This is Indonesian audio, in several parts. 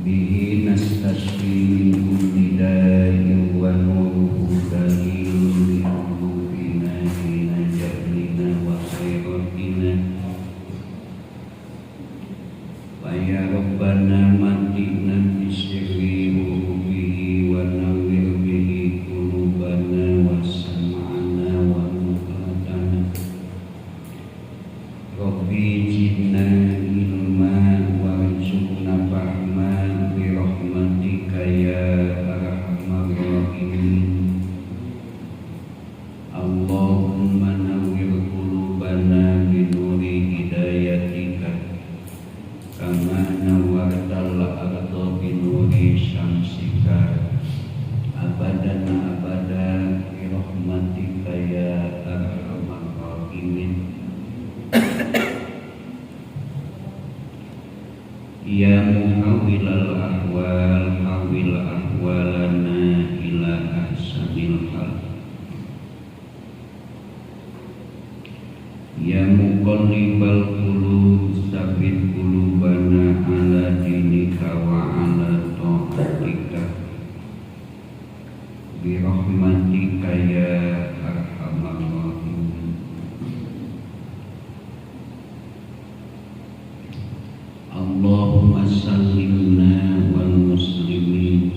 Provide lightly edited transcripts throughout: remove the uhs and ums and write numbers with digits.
bihi nastasqi min kulli da'in wa nuruhu dalilun li qulubina hina jahlina wa khayratina wa ya rabbana matina bisirri bihi wa nawwir bihi qulubana wa sam'ana wa muqatana rabbi zidna ilma warzuqna fahma bi rahmatika ya arhamar rahimin. Allahumma nawwir qulubana bi nuri hidayatika kama nawwartal arda bi nuri syamsika abadan abada bi rahmatika ya arhamar rahimin. Ya muhawwilal ahwal hawwil ahwalana ila ahsanil hal. Ya muqallibal qulub tsabbit qulubana ala dinika wa ala ta'atika bi rahmatika ya arhamar rahimin. Allahumma sallimna wal muslimin.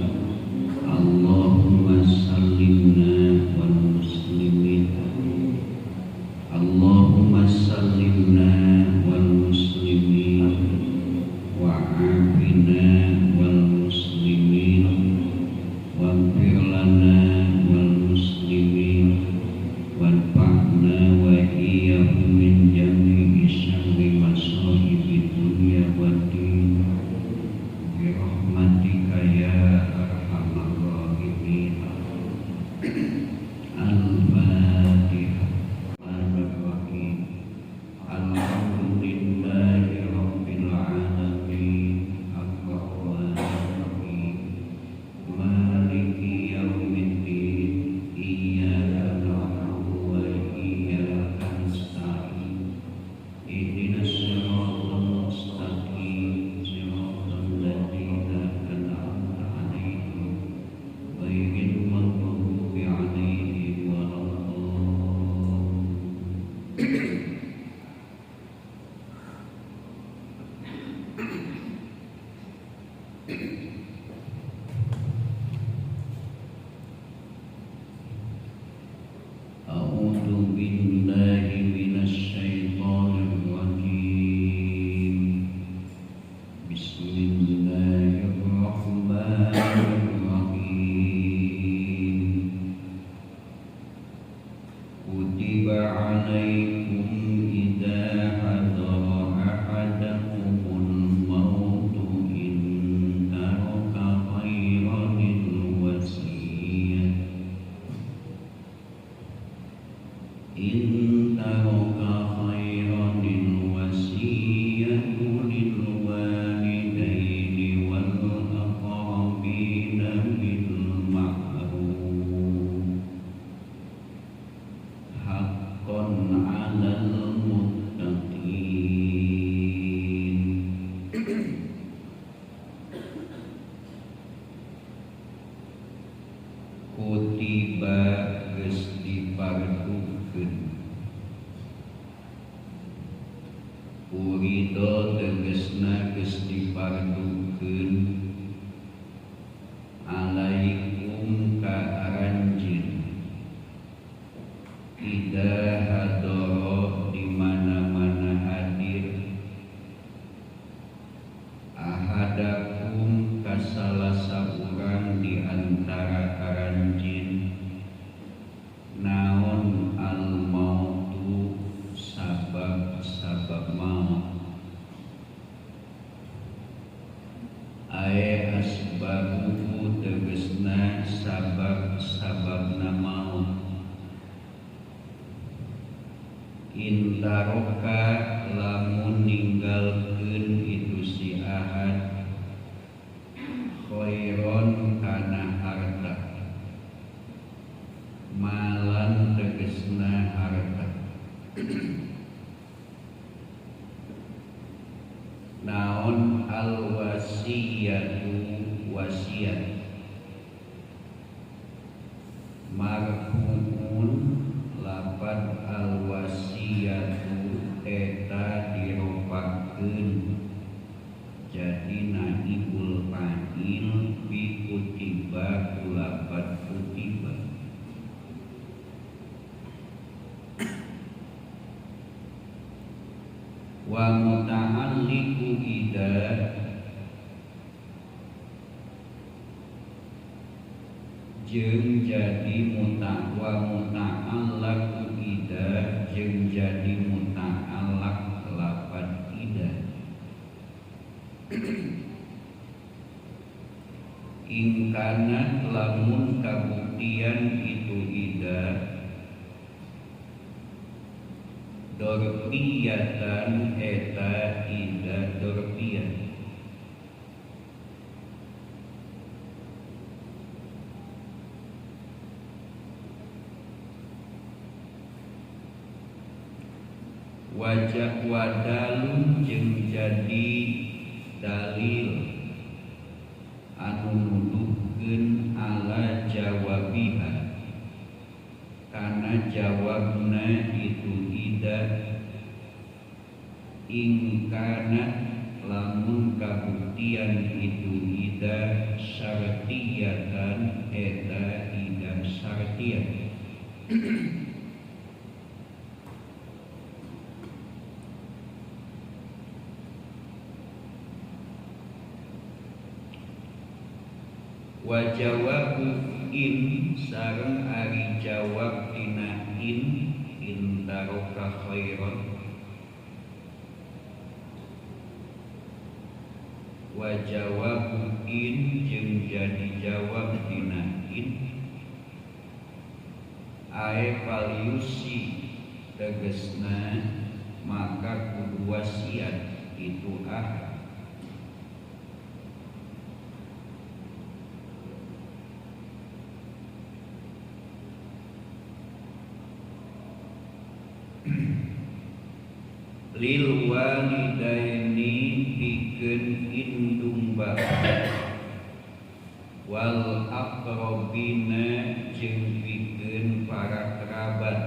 Allahumma sallimna wal muslimin. Allahumma sallimna wal muslimin wa afina wal muslimin waghfir lana wal muslimin wanfa'na wa iyyahum min jami'i syarri masaibid dunya wad din bi rahmatika ya arhamar rahimin. Al-Fatihah. Bismillahirrahmanirrahim. Alhamdulillahi rabbil alamin ar-rahmanir rahim maliki yaumiddin iyyaka na'budu wa iyyaka nasta'in ihdinas siratal mustaqim siratal ladzina an'amta 'alaihim ghairil maghdubi 'alaihim waladdallin. A'udzu billahi minasy syaithanir rajim. Bismillahirrahmanirrahim. Kutiba 'alaikum idza hadara ahadakumul mautu in taraka khairanil wasiyah in taraka khairanil wasiyatu lil walidaini wal aqrabina bil ma'ruf haqqan 'alal muttaqin. Kutiba geus dipardukeun. Urido tegesna geus dipardukeun alaikum ka aranjeun ida hadoro di mana-mana hadir ahadakum ka salah saurang di antara aranjeun naon al mautu sabab maut ae asbabu tegesna sababna maut intaroka lamun ninggalkeun itu si ahad khairon kana harta malan tegesna harta wasiyatu wasiat marfu'un lafad al wasiyatu eta dirofakeun jadi naibul fa'il bi kutiba lafad kutiba wa muta'alliqu ida jeung jadi wa muta'allaqu ida jeung jadi muta'allaq lafad ida ingkana lamun kabuktian itu ida dorpiyatan eta ida dorpiyah wajah wadalun jeung jadi dalil anu nuduhkeun ala jawabiha kana jawabna itu ida ingkana lamun kabuktian itu ida syartiyatan eta ida syartiyah wa jawabu in sareng ari jawab tina in taroka khairan wa jawabu in jeung jadi jawab tina in ae paliusi tegesna maka kudu wasiat itu lil walidaini pikeun indung bapak wal aqrabina jeung pikeun para kerabat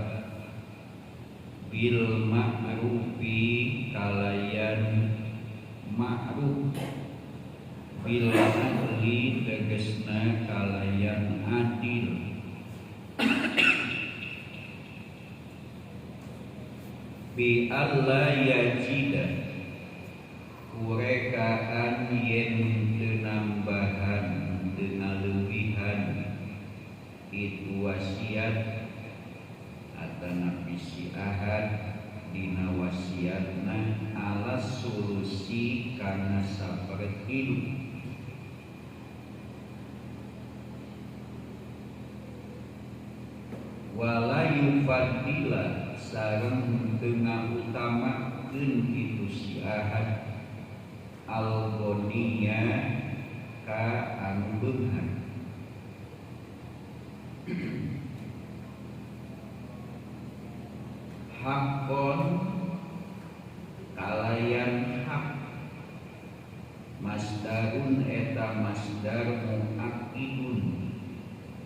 bil ma'rufi kalayan ma'ruf bil adli tegesna kalayan adil bi alla yajida kurekaan yen teu nambahan teu ngalewihan itu wasiat atana bisi ahad dina wasiatna ala solusi kana sapertilu wala yufadila sareng tengah utamakeun itu si ahad al-ghaniya ka anu beunghar hakon kalayan hak masdarun eta masdar mu'akidun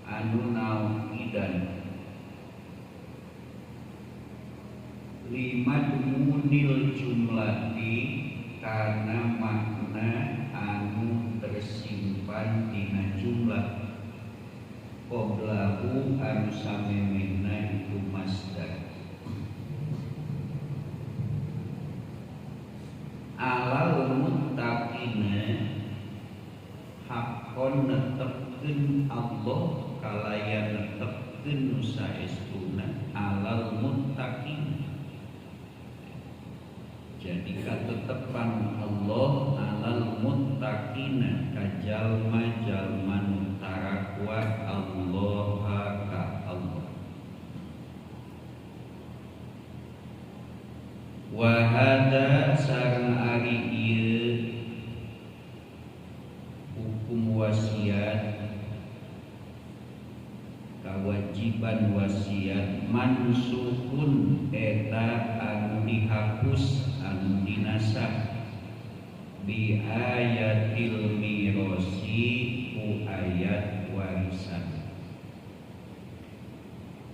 anu naukidan limadmunil jumlati karena makna anu tersimpan dina jumlah qoblahu anu samemehna itu masdar alal muttaqina haqqon netepkeun Allah kalayan netepkeun nu saestuna alal muttaqina jadi katetepan Allah alal muttaqina ka jalma-jalma nu tarakwa Allah ka Allah wa hada sareng ari ieu hukum wasiat kewajiban wasiat mansukun eta anu dihapus anu dinasah bi ayatil mirosi ku ayat warisan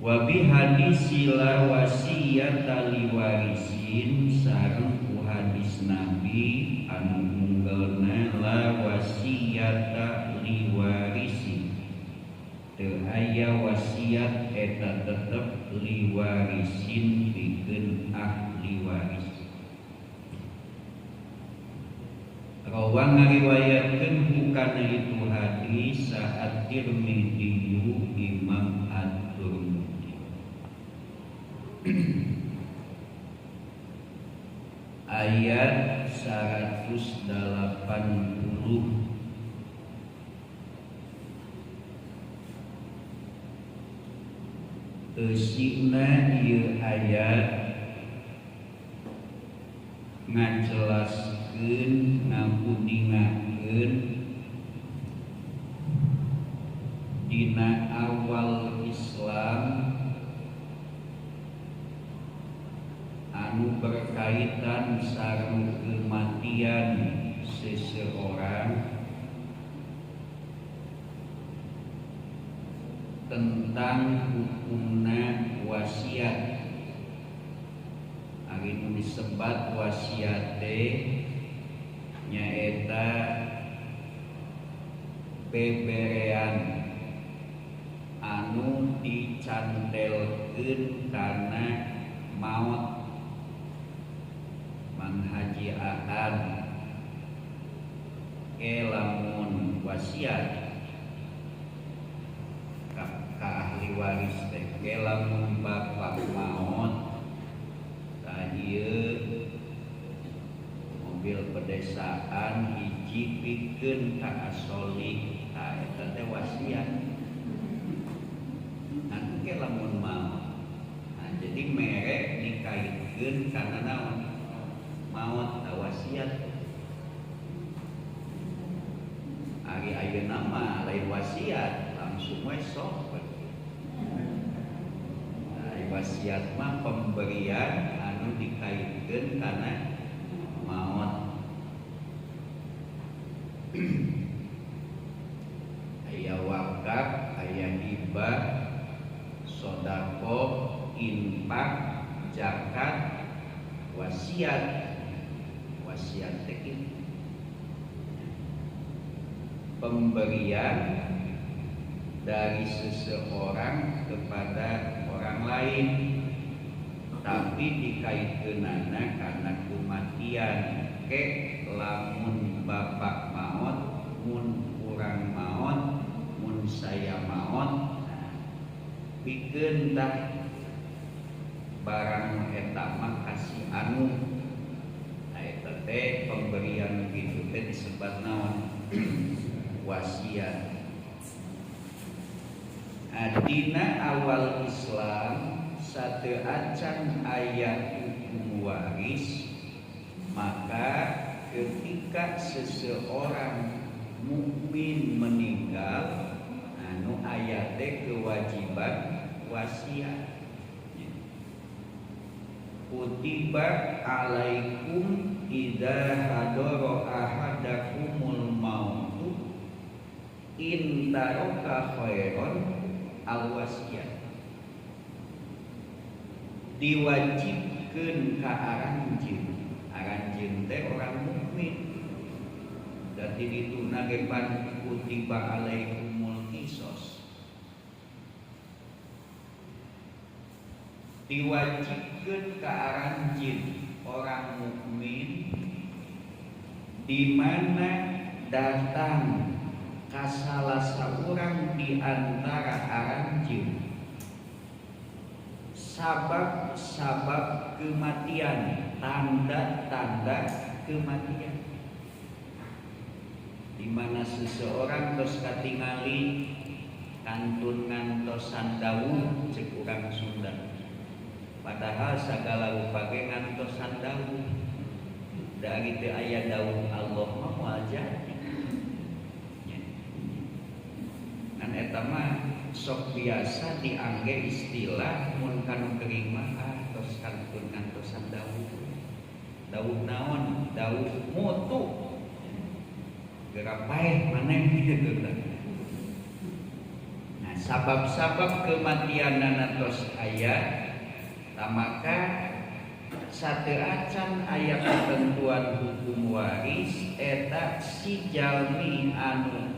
wa bi hadisi la wasiyata li warisin sareng ku hadis Nabi anu munggelna la wasiyata li warisin teu aya wasiat eta tetep li warisin pikeun ahli waris. Rawang ngariwayatkeun hukana itu hadis saat Tirmidzi Imam At-Tirmidzi. Ayat 180 Eusina ieu ayat ngajelaskeun ngapundingakeun dina awal Islam anu berkaitan sareng kematian seseorang tentang hukumna wasiat. Ari nu disebat wasiat teh nyaeta beberean anu dicantelkeun kana maot manghajiaan lamun wasiat ka ahli waris teh lamun bapak maot ka ieu mobil pedesaan hiji pikeun ka asoli ka eta teh wasiat anu ke lamun maot. Nah, jadi merek dikaitkeun kana naon maot ta wasiat. Ari ayeuna mah lain wasiat langsung we sok. Wasiat mah pemberian anu dikaitkeun kana maot. Aya wakaf, aya hibah, sedekah, infak, zakat, wasiat. Wasiat teh pemberian dari seseorang kepada orang lain, tapi dikaitkeunana karena kematian. Ke lamun bapak maot, mun urang maot, mun saya maot, pikeun tah barang eta mah kasih anu. Eta teh pemberian kitu teh disebut naon? Wasiat. Dina awal Islam sateu acan aya hukum waris, maka ketika seseorang mukmin meninggal anu aya teh kewajiban wasiat. Kutiba alaikum idza hadara ahadakumul mautu in taraka khairan al-wasiyat. Diwajibkeun ka aranjeun teh orang mukmin. Dadi dituna ge pan kutiba alaikumul qisas. Diwajibkeun ka aranjeun orang mukmin di mana datang salah saurang di antara aranjeun sabab kematian, tanda-tanda kematian, di mana seseorang tos katingali kantun ngantosan daun cek urang Sunda, padahal sagala rupa ge ngantosan daun dari teu aya daun Allah mah moal jadi. Eta mah sok biasa diangge istilah mun kanu kerima tos kantun ngantosan daun naon daun mutu gerapae maneh gitu. Nah, sabab-sabab kematian tos aya, maka sateuacan aya ketentuan hukum waris eta si jalmi anu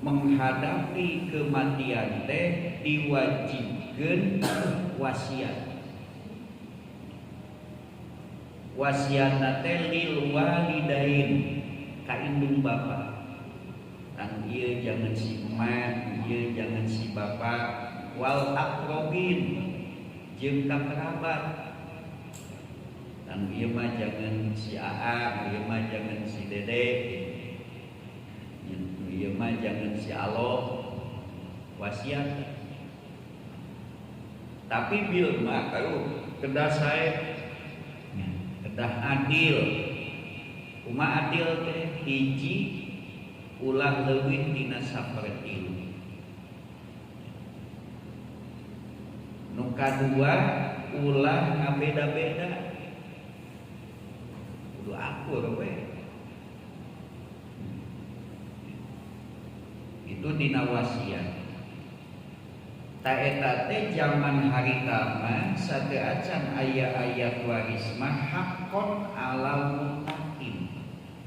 menghadapi kematian teh diwajibkeun wasiat. Wasiatna teh lil walidain ka indung bapa. Kan ieu jangan si emak, ieu jangan si bapak, wal aqrabin jeung ka kerabat. Dan ieu mah jangan si aa, ieu mah jangan si dede. Ieu mah jangan si alo. Wasiat. Tapi bil mah kalau kedah sae kedah adil. Kumaha adil teh? Hiji ulah leuwih tina sapertilu. Nu kadua ulah ngabeda-beda. Kudu akur we. Itu dina wasiat. Ta eta teh zaman harita mah sateuacan aya ayat waris mah haqqon alal muttaqin.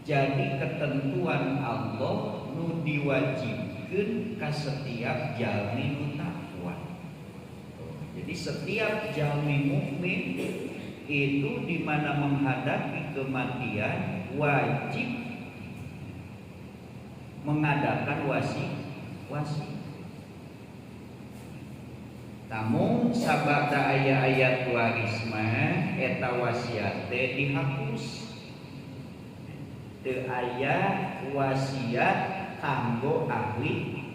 Jadi ketentuan Allah nu diwajibkeun ka setiap jalmi nu takwa. Jadi setiap jalmi mukmin itu di mana menghadapi kematian wajib mengadakan wasi. Namun sabada ayat waris mah eta wasiat teh dihapus. Teu aya wasiat kanggo ahli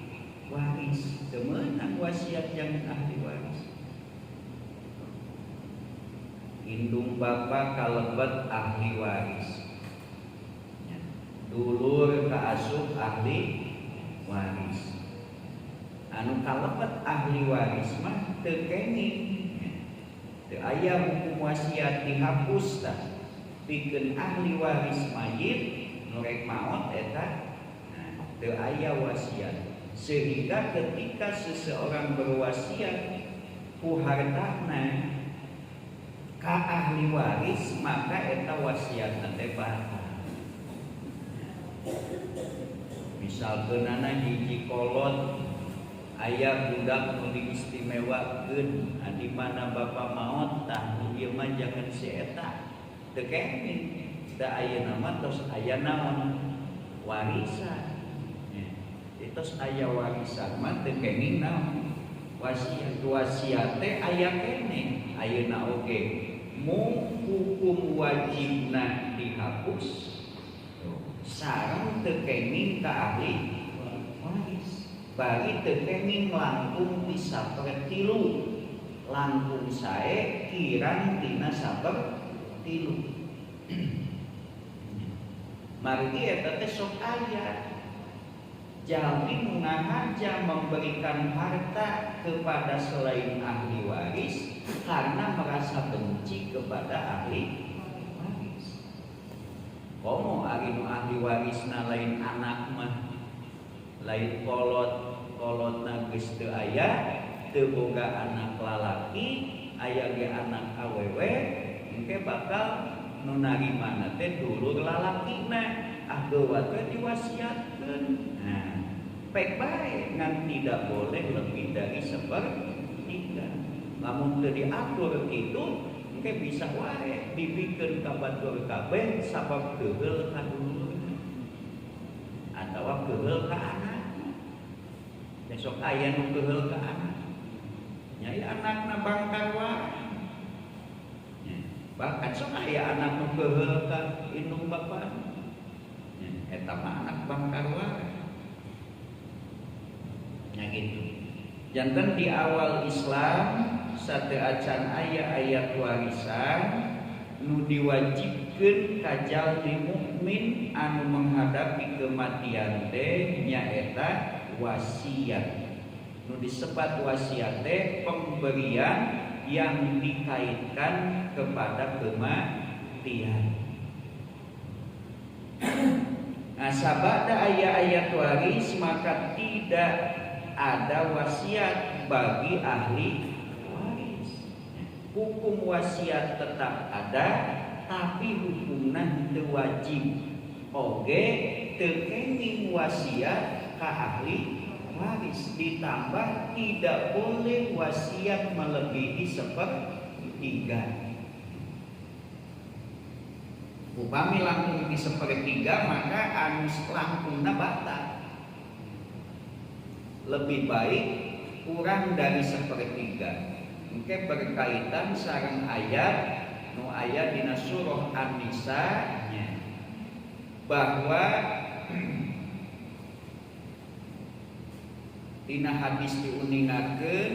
waris. Teu meunang wasiat yang ahli waris. Indung bapa kalebet ahli waris. Dulur kaasup ahli waris. Anu kalebet ahli waris mah teu kenging. Teu aya hukum wasiat dihapus tah. Pikeun ahli waris mayit nu rek maot eta teu aya wasiat. Sehingga ketika seseorang berwasiat ku hartana ka ahli waris maka eta wasiatna teh batal. Misalkeunana hiji kolot aya budak nu diistimewakeun di mana bapa maot tah ieu mah jangan si eta teu kenging da ayeuna mah tos aya naon warisan tos aya warisan mah teu kenging naon wasiat teh aya keneh ayeuna oge mu hukum wajibna dihapus sareng teu kenging ka ahli waris. Bagi tekenging langkung di sapertilu, langkung sae kirang tina sapertilu. Margi eta teh sok aya jalmi nu ngahaja memberikan harta kepada selain ahli waris karena merasa benci kepada ahli waris. Komo ari nu ahli warisna lain anak mah lain kolotna geus teu aya, teu boga anak lalaki, aya ge anak awewe, engke bakal nu narimana teh dulur lalakina, ahdewa teh diwasiatkeun. Nah, pek bae ngan tidak boleh lebih dari sepertiga. Lamun teu diatur kitu, engke bisa wae dipikeun ka batur kabeh sabab keheul ka dulurna atawa keheul ka anak. Besok aya nu keheul ka anak. Nyai anakna bangkar wae. Bahkan sok aya anak nu keheul ka indung bapa. Eta mah anak bangkar wae. Nya kitu. Janten di awal Islam sateuacan aya ayat warisan nu diwajibkeun ka jalmi mukmin anu menghadapi kematian teh nyaeta wasiat. Nu disebat wasiat teh pemberian yang dikaitkan kepada kematian. Nah, sabada ayat waris maka tidak ada wasiat bagi ahli waris. Hukum wasiat tetap ada, tapi hukumnya teu wajib. Oge teu kenging wasiat ka ahli waris, ditambah tidak boleh wasiat melebihi sepertiga. Upami langkung di sepertiga maka anu langkungna batal. Lebih baik kurang dari sepertiga. Mungkin berkaitan sareng ayat nu aya dina surah An-Nisa bahwa dina hadis diuningakeun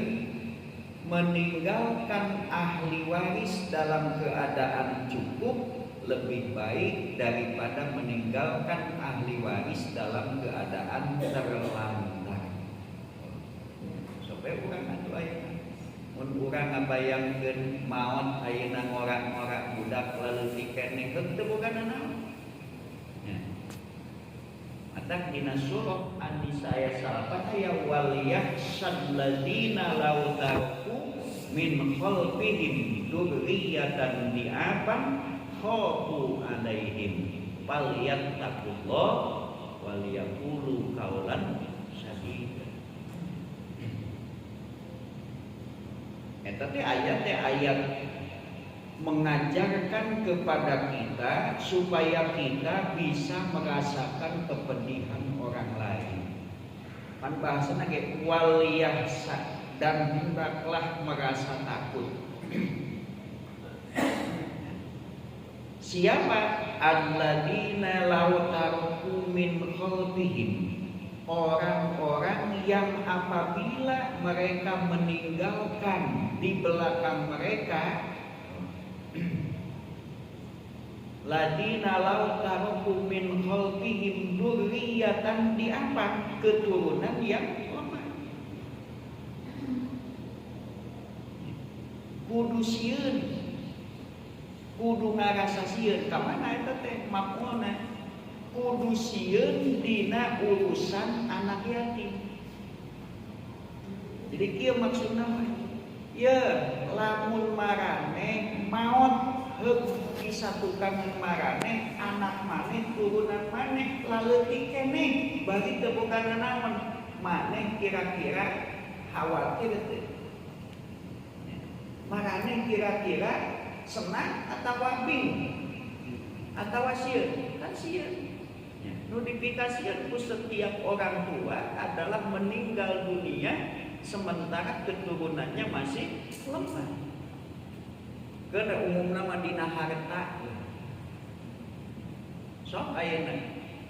meninggalkan ahli waris dalam keadaan cukup lebih baik daripada meninggalkan ahli waris dalam keadaan terlantar. Supaya urang atuh aya. Mun urang ngabayangkeun maot ayeuna ngora-ngora budak lalu dikene teu boga naon. Ya. Matak dina surah An-Nisa ayat 8 aya waliyahsal ladzina law tarku min khalfihim dzurriyyatan di'afan khafu alaihim falyattaqullah waliyaqulu qaulan sadida. Eta teh ayat mengajarkan kepada kita supaya kita bisa merasakan kepedihan orang lain. Kan bahasana ge waliyahsa dan hendaklah merasa takut. Siapa? Alladzina law tarku min khalfihim, orang-orang yang apabila mereka meninggalkan di belakang mereka, ladina law tarku min khalfihim dzurriyyatan di'afan, keturunan yang lemah. Kudu sieun, kudu ngarasa sieun ka mana eta teh maf'ulna, kudu sieun dina urusan anak yatim. Jadi kieu maksudna mah ye lamun maraneh maot heuk disatukan maraneh anak maneh turunan maneh laleutik keneh bari teu boga naon maneh kira-kira khawatir teu maraneh kira-kira senang atau bingung atau sieun kan sieun. Nu dipikasieun ku setiap orang tua adalah meninggal dunia sementara keturunannya masih lemah. Karena umumna mah dina harta. Sok ayeuna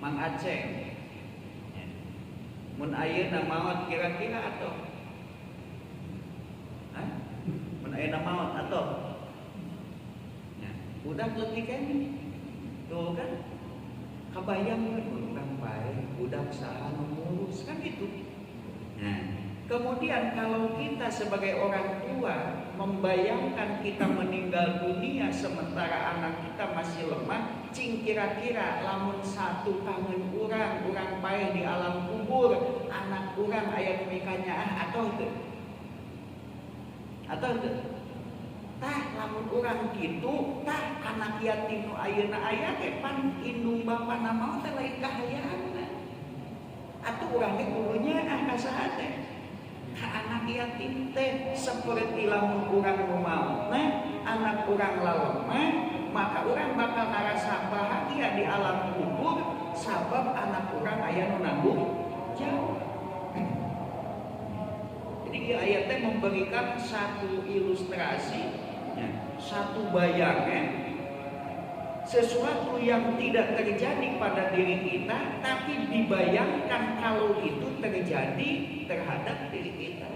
Mang Aceh. Mun ayeuna maot kira-kira atuh. Hah? Mun ayeuna maot atuh. Budak leutik keneh. Tuh kan? Kabayang urang bae, budak saha nu ngurus kan gitu. Nah, kemudian kalau kita sebagai orang tua membayangkan kita meninggal dunia sementara anak kita masih lemah, cing kira-kira lamun satu kangen urang bae di alam kubur, anak urang aya mikanya atau teu? Atau teu? Tah lamun urang kitu, tah anak yatim nu ayeuna aya teh pan indung bapana mah teh lain kahayaanna. Atuh urang ge kudu nyaah ka saha teh? Ka anak yatim teh saperti lamun urang nu mautna anak urang lalema, maka urang bakal ngarasa bahagia di alam kubur sabab anak urang aya nu nanggung jawab. Jadi ieu ayat teh memberikan satu ilustrasi, satu bayangan sesuatu yang tidak terjadi pada diri kita tapi dibayangkan kalau itu terjadi terhadap diri kita.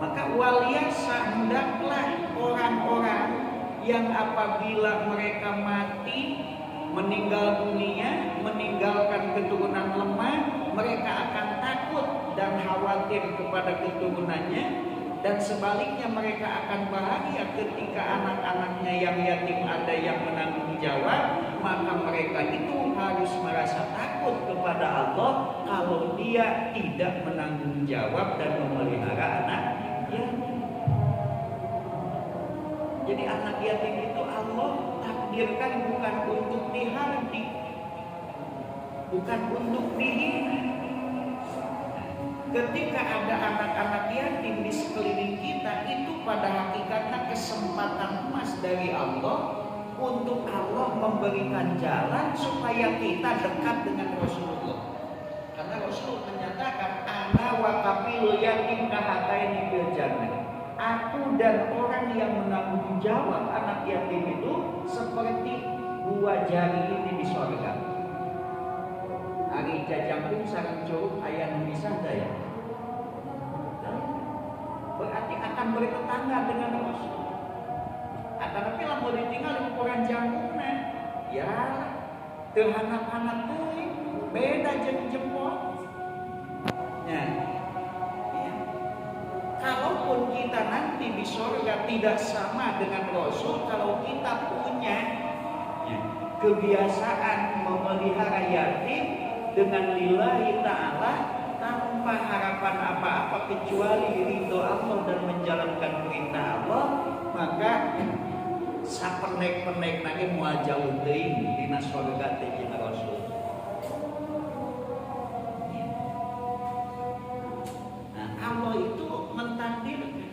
Maka waliyasa hendaklah orang-orang yang apabila mereka mati meninggal dunia meninggalkan keturunan lemah, mereka akan takut dan khawatir kepada keturunannya Dan sebaliknya mereka akan bahagia ketika anak-anaknya yang yatim ada yang menanggung jawab. Maka mereka itu harus merasa takut kepada Allah kalau dia tidak menanggung jawab dan memelihara anak yatim. Jadi anak yatim itu Allah takdirkan bukan untuk dihardi, bukan untuk dihina. Ketika ada anak-anak yatim di sekeliling kita, itu pada hakikatnya kesempatan emas dari Allah untuk Allah memberikan jalan supaya kita dekat dengan Rasulullah. Karena Rasul menyatakan, ana wa kafilul yatim kahataini fil jannah. Aku dan orang yang menanggung jawab anak yatim itu seperti dua jari ini di surga. Ari jajangkung sareng curug aya nu bisa daya. Berarti akan bertetangga dengan Rasul. Tetapi lamun ditinggal ukuran jangkungna, ya teu anak-anak teuing, beda jeung jempol. Ya. Kalaupun kita nanti di surga tidak sama dengan Rasul, kalau kita punya kebiasaan memelihara yatim dengan lillahi ta'ala tanpa harapan apa-apa kecuali ridho Allah dan menjalankan perintah Allah, maka sapernek-pernek nage moal jauh teuing dina surga teh jeung Rasul. Nah, Allah itu mentakdirkan.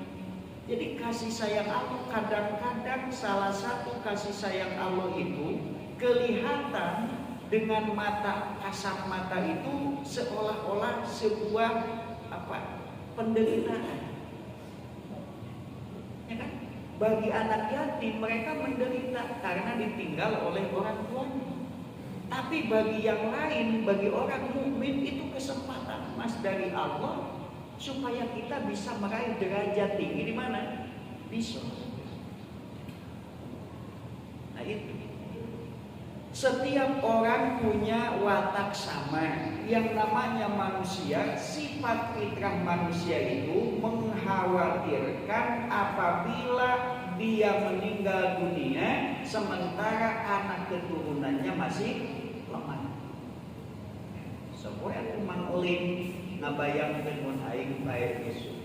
Jadi kasih sayang Allah kadang-kadang salah satu kasih sayang Allah itu kelihatan dengan mata kasat mata itu seolah-olah sebuah penderitaan. Ya kan? Bagi anak yatim mereka menderita karena ditinggal oleh orang tuanya. Tapi bagi yang lain, bagi orang mukmin itu kesempatan emas dari Allah supaya kita bisa meraih derajat tinggi di mana? Di surga. Nah itu. Setiap orang punya watak sama. Yang namanya manusia, sifat fitrah manusia itu mengkhawatirkan apabila dia meninggal dunia sementara anak keturunannya masih lemah. Sepoe atuh Mang Ulin ngabayangkeun mun aing bae isu.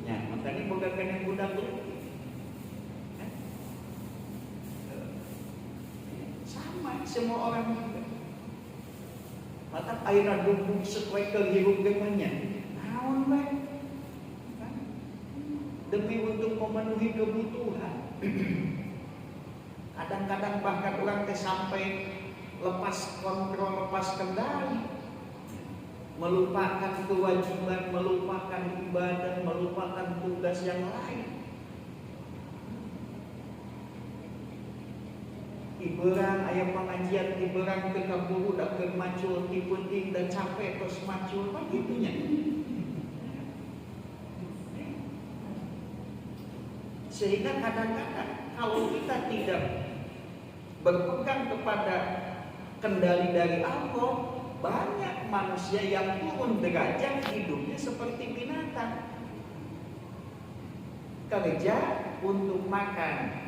Nya, makanya boga kene budak leutik. Sama semua orang juga. Mata ayeuna duduk sesuai kehirup geumanya. Naon bae? Demi untuk memenuhi kebutuhan. Kadang-kadang bahkan orang teh sampai lepas kontrol, lepas kendali. Melupakan kewajiban, melupakan ibadah, melupakan tugas yang lain. Iberang aya pengajian, iberang teu kaburu da keur macul ti penting dan capek terus macul begitunya. Sehingga kadang-kadang kalau kita tidak berpegang kepada kendali dari Allah, banyak manusia yang turun derajat hidupnya seperti binatang. Kerja untuk makan.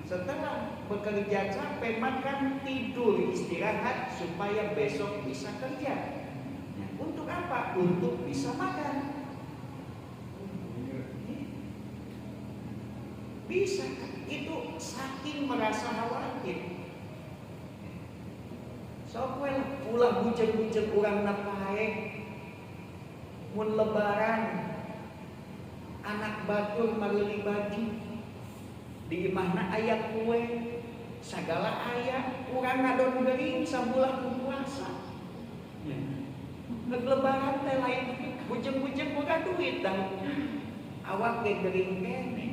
Setelah bekerja capek, makan, tidur, istirahat supaya besok bisa kerja. Ya, untuk apa? Untuk bisa makan. Bisa kan? Itu saking merasa khawatir. Soalnya ulah bujeng-bujeng urang napae mun lebaran anak batur mareuli baju di imahna aya kue sagala aya urang ngadon geuring sabulan puasa. Ya. Lebaran teh lain bujeng-bujeng boga duit dah. Awak ge geuring kene.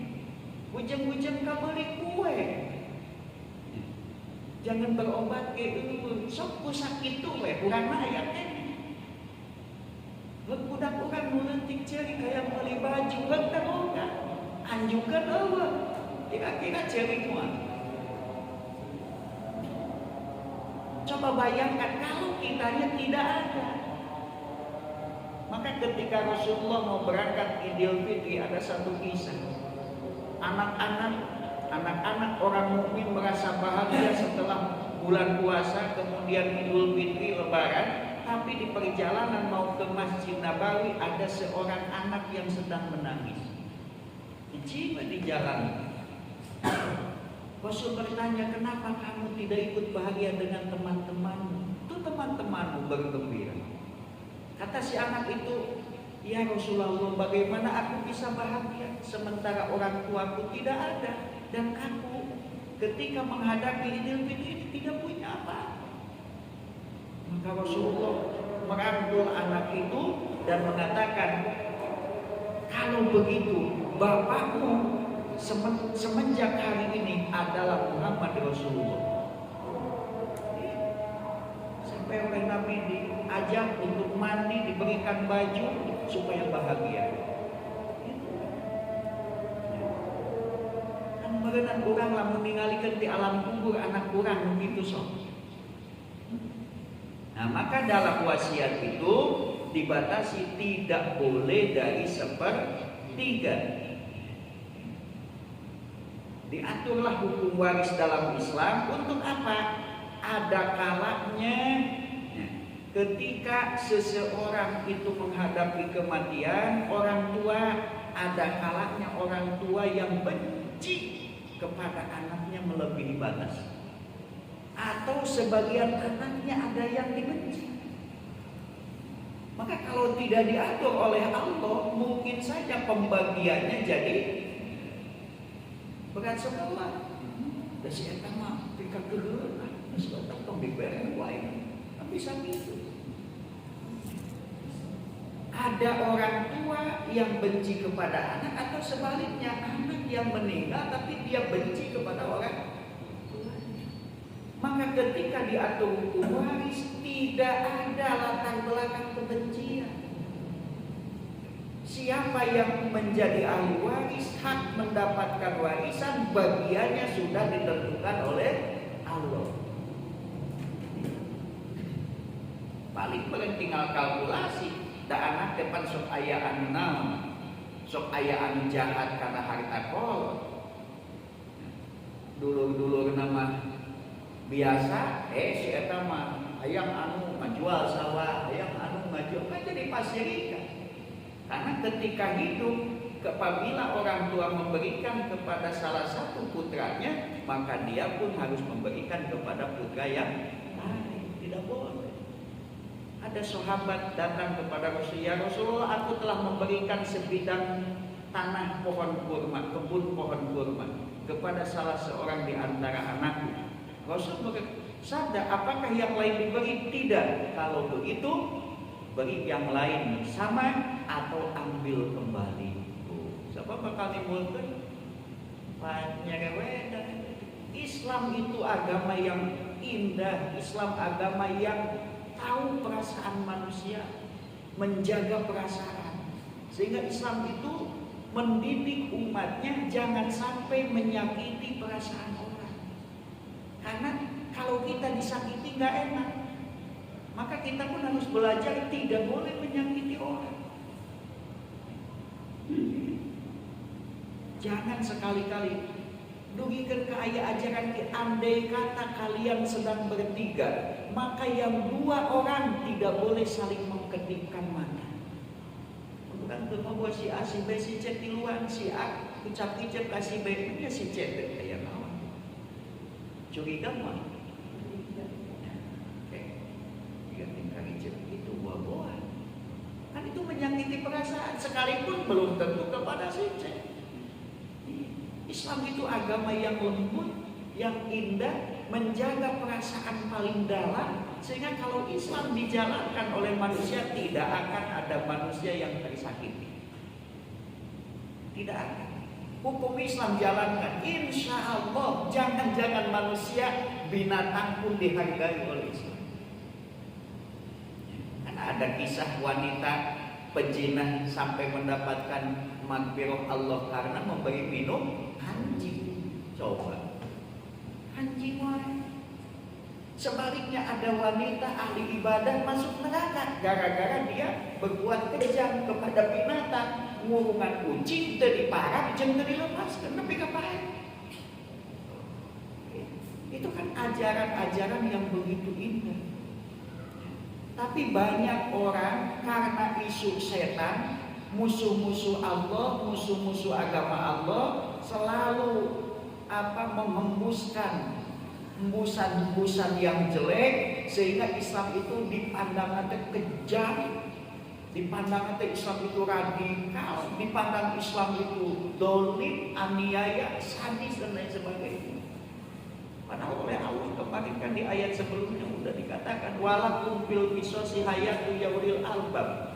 Bujeng-bujeng kabeuli kue. Jangan berobat ke eueuh, sok ku sakitu we, urang mah aya kene. Budak urang nu leutik ceurik hayang meuli baju, henteu boga. Anjukeun eueuh. Kira-kira ceurik moal. Coba bayangkan kalau kitanya tidak ada. Maka Maka ketika Rasulullah mau berangkat Idul Fitri, ada satu kisah. Anak-anak orang mukmin merasa bahagia setelah bulan puasa, kemudian Idul Fitri, Lebaran. Tapi di perjalanan mau ke Masjid Nabawi, ada seorang anak yang sedang menangis. Kecil di jalan. Rasul bertanya, kenapa kamu tidak ikut bahagia dengan teman-temanmu? Itu teman-temanmu bergembira. Kata si anak itu, ya Rasulullah, bagaimana aku bisa bahagia sementara orang tuaku tidak ada, dan aku ketika menghadapi Idul Fitri ini tidak punya apa. Maka Rasulullah merangkul anak itu dan mengatakan, kalau begitu bapakmu semenjak hari ini adalah Muhammad Rasulullah. Sampai oleh Nabi diajak untuk mandi, diberikan baju supaya bahagia. Kan merenang orang lamun ningalikeun di alam kubur anak kurang begitu sok. Nah, maka dalam wasiat itu dibatasi tidak boleh dari 1/3. Diaturlah hukum waris dalam Islam untuk apa? Ada kalanya ketika seseorang itu menghadapi kematian, orang tua, ada kalanya orang tua yang benci kepada anaknya melebihi batas. Atau sebagian anaknya ada yang dibenci. Maka kalau tidak diatur oleh Allah, mungkin saja pembagiannya jadi berat sebelah. Dan si eta mah pika keheula, geus tong dibere wae. Kan bisa gitu. Ada orang tua yang benci kepada anak, atau sebaliknya anak yang meninggal tapi dia benci kepada orang tuanya. Maka ketika diatur hukum waris, tidak ada latar belakang kebencian. Siapa yang menjadi ahli waris, hak mendapatkan warisan, bagiannya sudah ditentukan oleh Allah. Paling tinggal kalkulasi. Da anak depan sok aya anu naon, sok aya anu jahat karena harta kol. Dulur-dulur nama biasa, si eta mah hayang anu ngajual sawah, hayang anu ngajual, kan jadi pasirika. Karena ketika hidup, apabila orang tua memberikan kepada salah satu putranya, maka dia pun harus memberikan kepada putra yang lain. Tidak boleh. Ada sahabat datang kepada Rasulullah, ya Rasulullah, aku telah memberikan sebidang tanah pohon kurma, kebun pohon kurma kepada salah seorang di antara anakku. Rasul bersabda, apakah yang lain diberi? Tidak. Kalau begitu, beri yang lain sama atau ambil kembali. Sebab bakal timbulkan panyarewedan. Islam itu agama yang indah, Islam agama yang tahu perasaan manusia, menjaga perasaan. Sehingga Islam itu mendidik umatnya jangan sampai menyakiti perasaan orang. Karena kalau kita disakiti nggak enak, maka kita pun harus belajar tidak boleh menyakiti orang. Jangan sekali-kali dugikan ke aya ajaran ki, andai kata kalian sedang bertiga, maka yang 2 orang tidak boleh saling mengkedipkan mata. Bukan tuh mau si A si B si C tiluan, si A ucap ijab kasih B nya si C teh aya naon. Curiga mah. Itu buah-buah. Kan itu menyakiti perasaan, sekalipun belum tentu kepada si C. Islam itu agama yang lembut, yang indah, menjaga perasaan paling dalam, sehingga kalau Islam dijalankan oleh manusia tidak akan ada manusia yang tersakiti. Tidak akan. Hukum Islam jalankan, insya Allah jangan-jangan manusia, binatang pun dihargai oleh Islam. Karena ada kisah wanita pejinah sampai mendapatkan magfirah Allah karena memberi minum anjing. Coba anjing wae Sebaliknya ada wanita ahli ibadah masuk neraka gara-gara dia berbuat kejam kepada binatang, ngurungan kucing tadi parah jeung tadi lepaskan nepi ka pae. Itu kan ajaran-ajaran yang begitu indah. Tapi banyak orang karena isu setan, musuh-musuh Allah, musuh-musuh agama Allah selalu menghembuskan hembusan-hembusan yang jelek sehingga Islam itu dipandang kejam, dipandang Islam itu radikal, dipandang Islam itu dolim, aniaya, sadis dan lain sebagainya. Padahal oleh Allah kemarin kan di ayat sebelumnya sudah dikatakan walakum fil qisasi hayatu yaulil albab.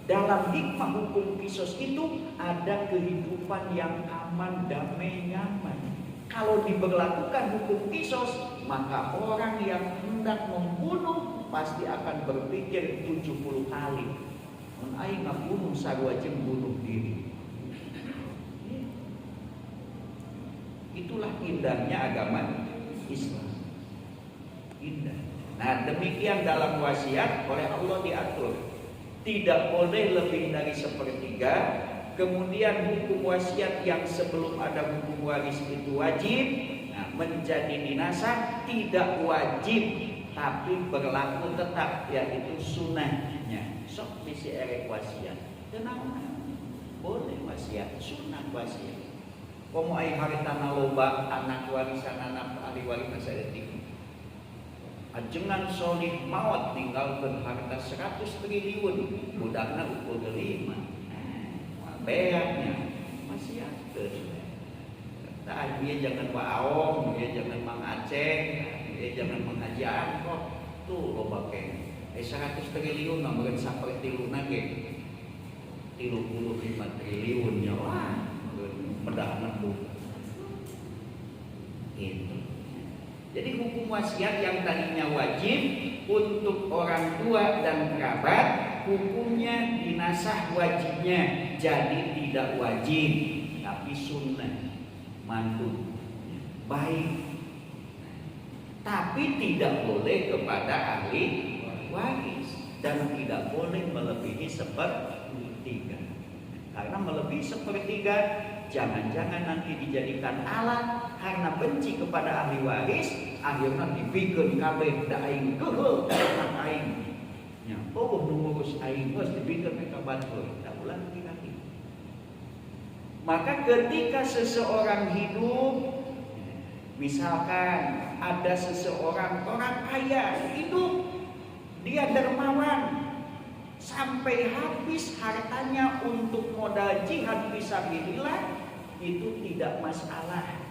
Dalam hikmah hukum kisos itu ada kehidupan yang aman, damai, nyaman. Kalau diberlakukan hukum kisos, maka orang yang hendak membunuh pasti akan berpikir 70 kali. Mun aing ngabunuh sarua jeung bunuh diri. Itulah indahnya agama Islam. Indah. Nah, demikian dalam wasiat oleh Allah diatur. Tidak boleh lebih dari sepertiga. Kemudian hukum wasiat yang sebelum ada hukum waris itu wajib, nah, menjadi dinasah tidak wajib tapi berlaku tetap, yaitu sunnahnya. Sok bisi erek wasiat, tenang, boleh wasiat, sunnah wasiat. Komo ai haritana loba anak warisan anak ahli waris saeutik. Ajengan solih maut tinggalkan harta 100 triliun, budakna ukur 5. Beaknya masih ada. Nah, dia jangan Pak Aom, dia jangan Mang Aceh, dia jangan Mang Haji Angkot. Tuh lo pakai 100 triliun namun seperti luna ge 35 triliun nyawa pedahna tuh. Itu. Jadi hukum wasiat yang tadinya wajib untuk orang tua dan kerabat, hukumnya dinasah wajibnya jadi tidak wajib tapi sunnah, mandu, baik. Tapi tidak boleh kepada ahli waris dan tidak boleh melebihi sepertiga. Karena melebihi sepertiga jangan-jangan nanti dijadikan alat karena benci kepada ahli waris, akhirnya dipikeun kabeh da aing geul anak aing. Nya, oh ngurus aing geus dipikeun ka batur, da ulang lagi. Maka ketika seseorang hidup, misalkan ada seseorang orang kaya hidup, dia dermawan sampai habis hartanya untuk modal jihad fisabilillah, itu tidak masalah.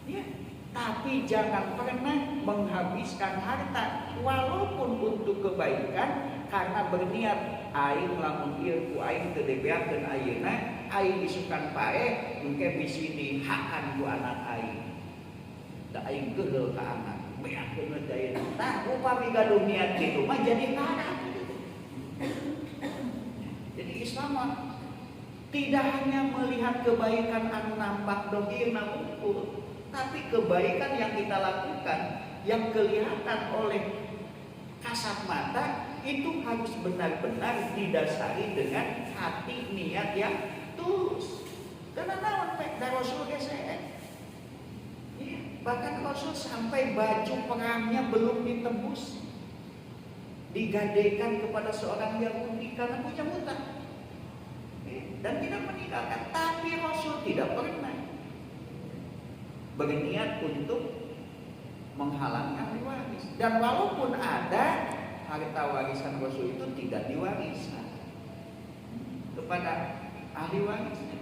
Ya, tapi jangan pernah menghabiskan harta walaupun untuk kebaikan karena berniat aing lamun ieu ku aing teu dibeakeun ayeuna, aing isukan pae engke bisi dihakan ku anak aing. Da aing geuleuh ka anak, beakeun teh ayeuna. Tah upami gaduh niat kitu mah jadi parah. Jadi Islam tidak hanya melihat kebaikan anu nampak dohir ukur, tapi kebaikan yang kita lakukan yang kelihatan oleh kasat mata itu harus benar-benar didasari dengan hati niat yang tulus. Karena naon pek da Rasul gesek. Bahkan Rasul sampai baju perangnya belum ditebus, digadaikan kepada seorang Yahudi karena punya hutang dan tidak meninggalkan. Tapi Rasul tidak pernah berniat untuk menghalangi ahli waris. Dan walaupun ada harta warisan Rasul itu tidak diwariskan kepada ahli warisnya.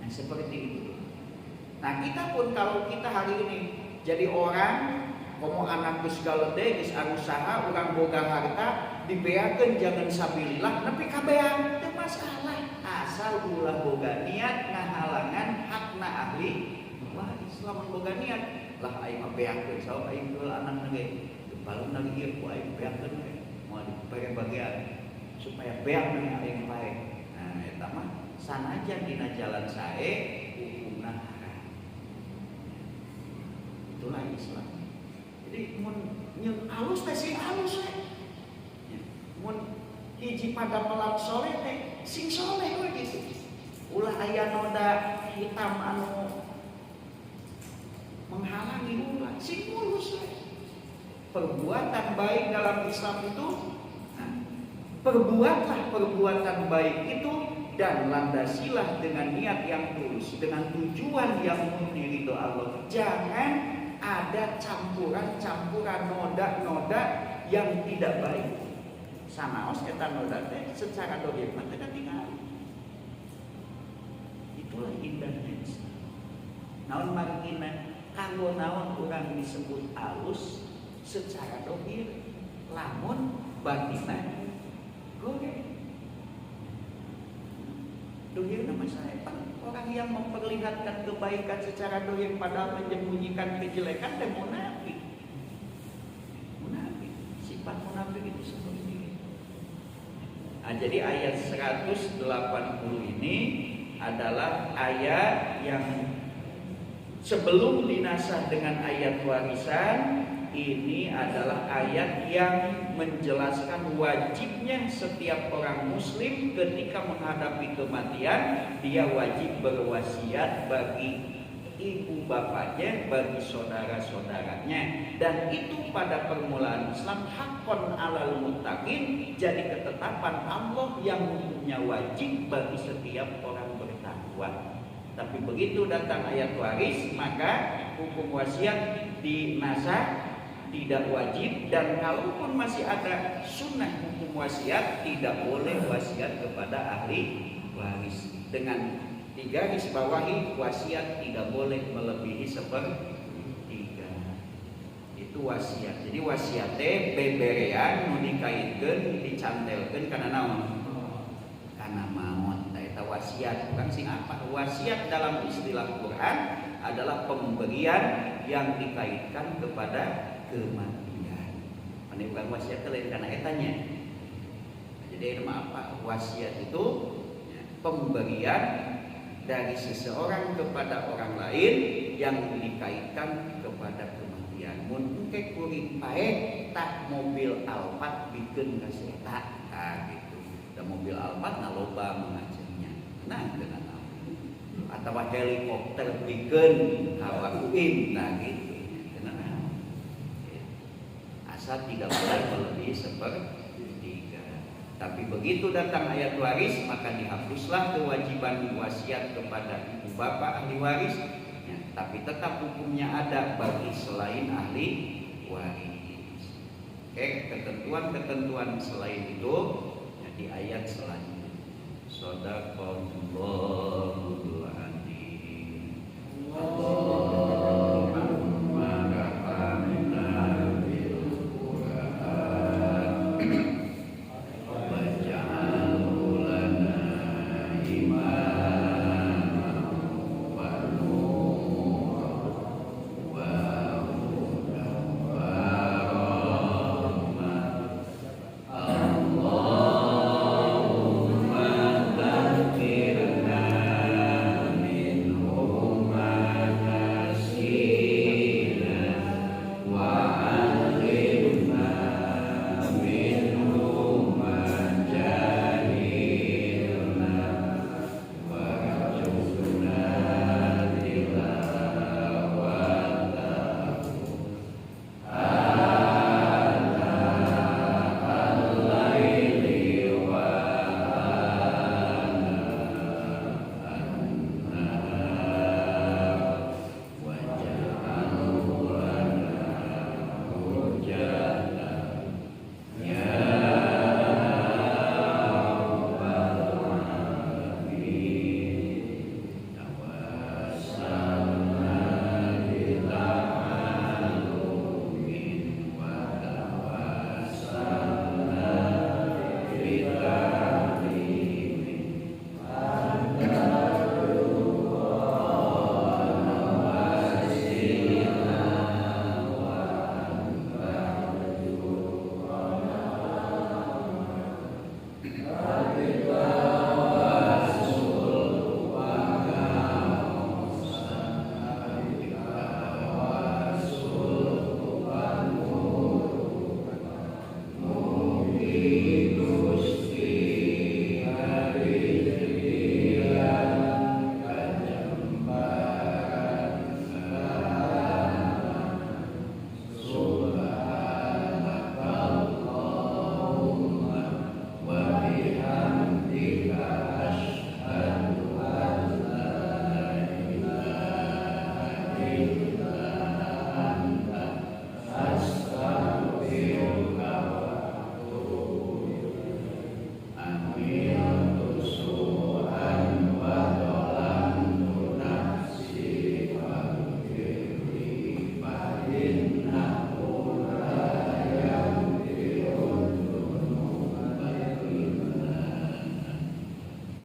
Nah seperti itu. Nah kita pun kalau kita hari ini jadi orang komo anak geus galede geus usaha urang boga harta dibeakeun jangan sabilillah nepi ka beang teu masalah asal ulah boga niat ngahalangan hakna ahli waris. Lamun boga niat lah aing mah beakeun saur aing geul anakna ge balung lagi ieu ku aing beakeun ge moal dibere bagian supaya beang nih aing pae. Nah eta mah sanajan dina jalan sae hukumna haram. Itulah Islam. Jadi mun nyun alus teh sing alus we. Mun hiji pada melak soleh teh sing soleh we gitu. Ulah aya noda hitam anu menghalangi ulah sing mulus we. Perbuatan baik dalam Islam itu perbuatlah perbuatan baik itu dan landasilah dengan niat yang tulus, dengan tujuan yang murni ridho Allah. Jangan ada campuran-campuran noda-noda yang tidak baik. Sanaos eta noda teh secara dohir mah teh tinggal. Itulah indahnya Islam. Naon margina kanggo naon urang disebut alus secara dohir, lamun batinna goreng. Dohir nama saya orang yang memperlihatkan kebaikan secara dohir padahal menyembunyikan kejelekan dan munafik. Munafik, sifat munafik itu seperti ini. Nah, jadi ayat 180 ini adalah ayat yang sebelum dinasah dengan ayat warisan. Ini adalah ayat yang menjelaskan wajibnya setiap orang muslim ketika menghadapi kematian, dia wajib berwasiat bagi ibu bapaknya, bagi saudara-saudaranya. Dan itu pada permulaan Islam hakon alal muttaqin, jadi ketetapan Allah yang hukumnya wajib bagi setiap orang bertakwa. Tapi begitu datang ayat waris, maka hukum wasiat dinasah, tidak wajib, dan kalaupun masih ada sunnah hukum wasiat, tidak boleh wasiat kepada ahli waris. Dengan digaris bawahi, wasiat tidak boleh melebihi sepertiga. Itu wasiat. Jadi wasiatnya beberean nu dikaitkeun, dicantelkeun kana naon? Kana maot. Eta wasiat bukan sing apa? Wasiat dalam istilah Quran adalah pemberian yang dikaitkan kepada kematian. Ini bukan wasiat lain karena etanya. Jadi nama apa? Wasiat itu pemberian dari seseorang kepada orang lain yang dikaitkan kepada kematian. Mun engke kuring pae tak mobil Alphard bikin ka eta, gitu. Da mobil Alphard ngaloba mengajengnya. Nah, dengan atau helikopter bikin hawakuin, nah gitu. Tidak boleh melebihi sepertiga. Tapi begitu datang ayat waris, maka dihapuslah kewajiban wasiat kepada ibu bapak ahli waris, ya, tapi tetap hukumnya ada bagi selain ahli waris. Oke, ketentuan-ketentuan selain itu ya, di ayat selanjutnya. Shadaqallahul